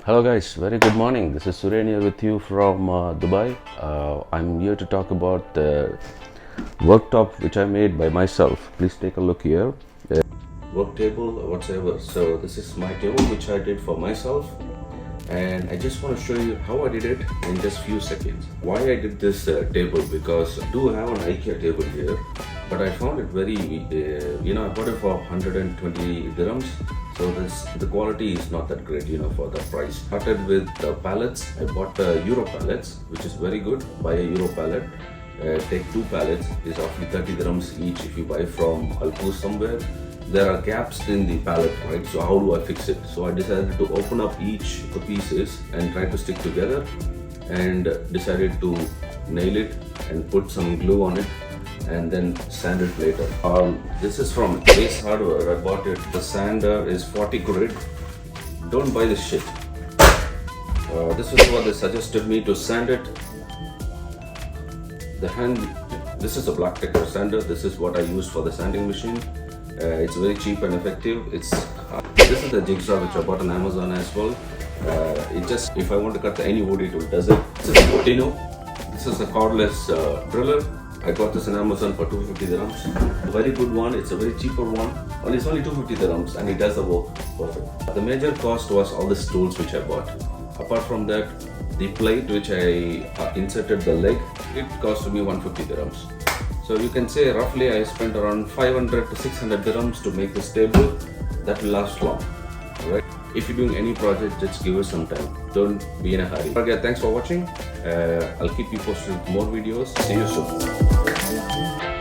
Hello guys, very good morning. This is Suren here with you from Dubai. I'm here to talk about the worktop which I made by myself. Please take a look here. Work table or whatsoever. So this is my table which I did for myself, and I just want to show you how I did it in just few seconds. Why I did this table, because I do have an IKEA table here, but I found it very, I bought it for 120 dirhams. So the quality is not that great, for the price. Started with the pallets. I bought the Europallets, which is very good. Buy a Europallet. Take 2 pallets. It's roughly 30 dirhams each if you buy from Alku somewhere. There are gaps in the pallet, right? So how do I fix it? So I decided to open up each of the pieces and try to stick together, and decided to nail it and put some glue on it, and then sand it later. This is from Ace Hardware. I bought it. The sander is 40 quid. Don't buy this shit. This is what they suggested me to sand it. This is a black texture sander. This is what I used for the sanding machine. It's very cheap and effective. This is the Jigsaw which I bought on Amazon as well. If I want to cut any wood, it does it. This is a TEENO. This is a cordless driller. I got this on Amazon for 250 dirhams. A very good one. It's a very cheaper one, and it's only 250 dirhams, and it does the work perfect. The major cost was all the tools which I bought. Apart from that, the plate which I inserted the leg, it cost me 150 dirhams. So you can say roughly I spent around 500 to 600 dirhams to make this table. That will last long. Alright. If you're doing any project, just give it some time. Don't be in a hurry. Okay, thanks for watching. I'll keep you posted with more videos. See you soon.